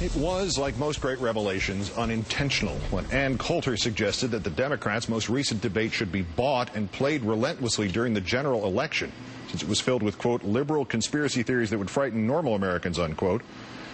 It was, like most great revelations, unintentional when Ann Coulter suggested that the Democrats' most recent debate should be bought and played relentlessly during the general election, since it was filled with, quote, liberal conspiracy theories that would frighten normal Americans, unquote.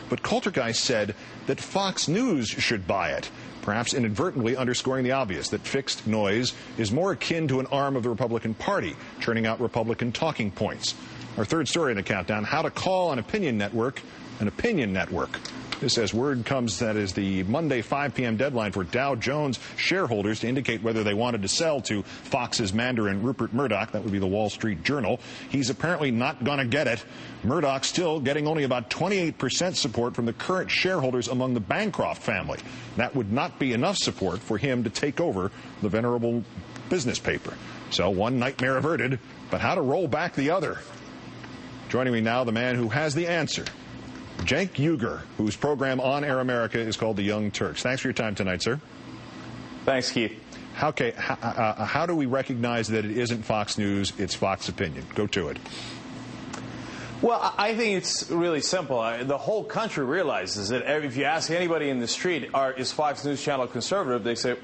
But Coulter said that Fox News should buy it, perhaps inadvertently underscoring the obvious, that fixed noise is more akin to an arm of the Republican Party, churning out Republican talking points. Our third story in the countdown, how to call an opinion network an opinion network. This as word comes that is the Monday 5 p.m. deadline for Dow Jones shareholders to indicate whether they wanted to sell to Fox's Mandarin Rupert Murdoch. That would be the Wall Street Journal. He's apparently not going to get it. Murdoch still getting only about 28% support from the current shareholders among the Bancroft family. That would not be enough support for him to take over the venerable business paper. So one nightmare averted, but how to roll back the other? Joining me now, the man who has the answer, Cenk Uygur, whose program on Air America is called The Young Turks. Thanks for your time tonight, sir. Thanks, Keith. How do we recognize that it isn't Fox News, it's Fox Opinion? Go to it. Well, I think it's really simple. The whole country realizes that if you ask anybody in the street, is Fox News Channel conservative, they say,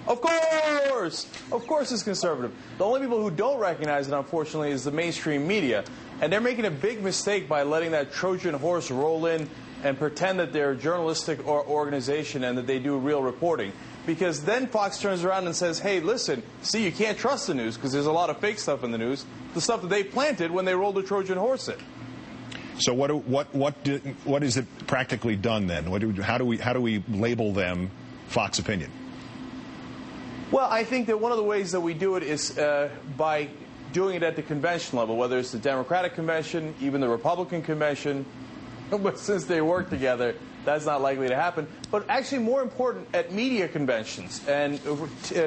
of course it's conservative. The only people who don't recognize it, unfortunately, is the mainstream media. And they're making a big mistake by letting that Trojan horse roll in and pretend that they're a journalistic organization and that they do real reporting. Because then Fox turns around and says, hey, listen, see, you can't trust the news because there's a lot of fake stuff in the news, the stuff that they planted when they rolled the Trojan horse in. So what is it practically done then? How do we label them Fox Opinion? Well, I think that one of the ways that we do it is by doing it at the convention level, whether it's the Democratic convention, even the Republican convention. But since they work together, that's not likely to happen. But actually more important, at media conventions and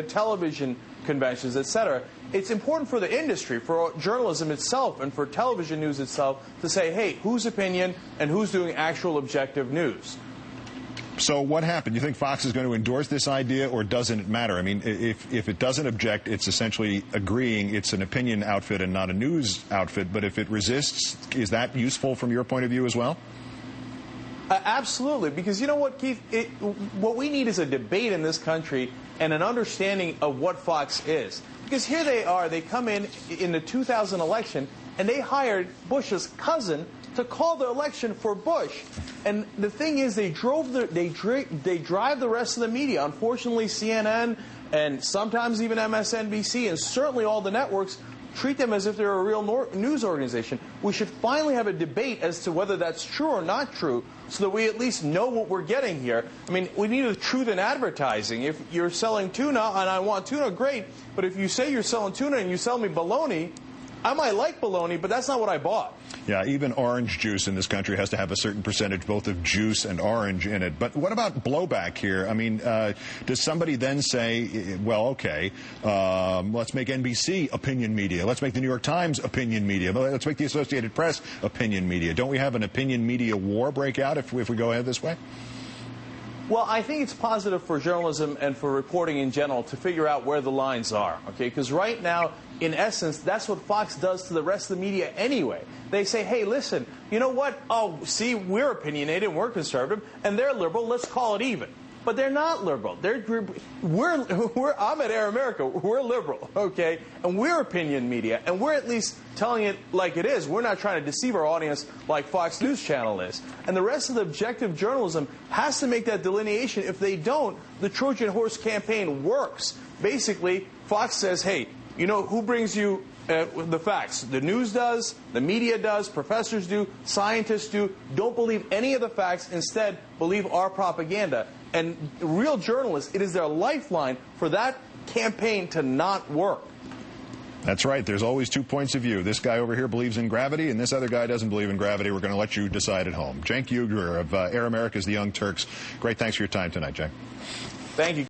television conventions, etc., it's important for the industry, for journalism itself, and for television news itself to say, hey, whose opinion and who's doing actual objective news? So what happened? You think Fox is going to endorse this idea, or doesn't it matter? I mean, if it doesn't object, it's essentially agreeing it's an opinion outfit and not a news outfit. But if it resists, is that useful from your point of view as well? Absolutely, because you know what, Keith? What we need is a debate in this country and an understanding of what Fox is. Because here they are, they come in the 2000 election, and they hired Bush's cousin to call the election for Bush. And the thing is, they drive the rest of the media. Unfortunately, CNN and sometimes even MSNBC and certainly all the networks treat them as if they're a real news organization. We should finally have a debate as to whether that's true or not true, so that we at least know what we're getting here. I mean, we need the truth in advertising. If you're selling tuna and I want tuna, great. But if you say you're selling tuna and you sell me bologna, I might like bologna, but that's not what I bought. Yeah, even orange juice in this country has to have a certain percentage both of juice and orange in it. But what about blowback here? I mean, does somebody then say, well, okay, let's make NBC opinion media. Let's make the New York Times opinion media. Let's make the Associated Press opinion media. Don't we have an opinion media war break out if we go ahead this way? Well, I think it's positive for journalism and for reporting in general to figure out where the lines are, okay? Because right now, in essence, that's what Fox does to the rest of the media anyway. They say, hey, listen, you know what? Oh, see, we're opinionated and we're conservative, and they're liberal. Let's call it even. But they're not liberal. I'm at Air America. We're liberal, okay? And we're opinion media, and we're at least telling it like it is. We're not trying to deceive our audience like Fox News Channel is. And the rest of the objective journalism has to make that delineation. If they don't, the Trojan horse campaign works. Basically, Fox says, hey, you know, who brings you the facts? The news does, the media does, professors do, scientists do. Don't believe any of the facts. Instead, believe our propaganda. And real journalists, it is their lifeline for that campaign to not work. That's right. There's always two points of view. This guy over here believes in gravity, and this other guy doesn't believe in gravity. We're going to let you decide at home. Cenk Uygur of Air America's The Young Turks. Great. Thanks for your time tonight, Cenk. Thank you.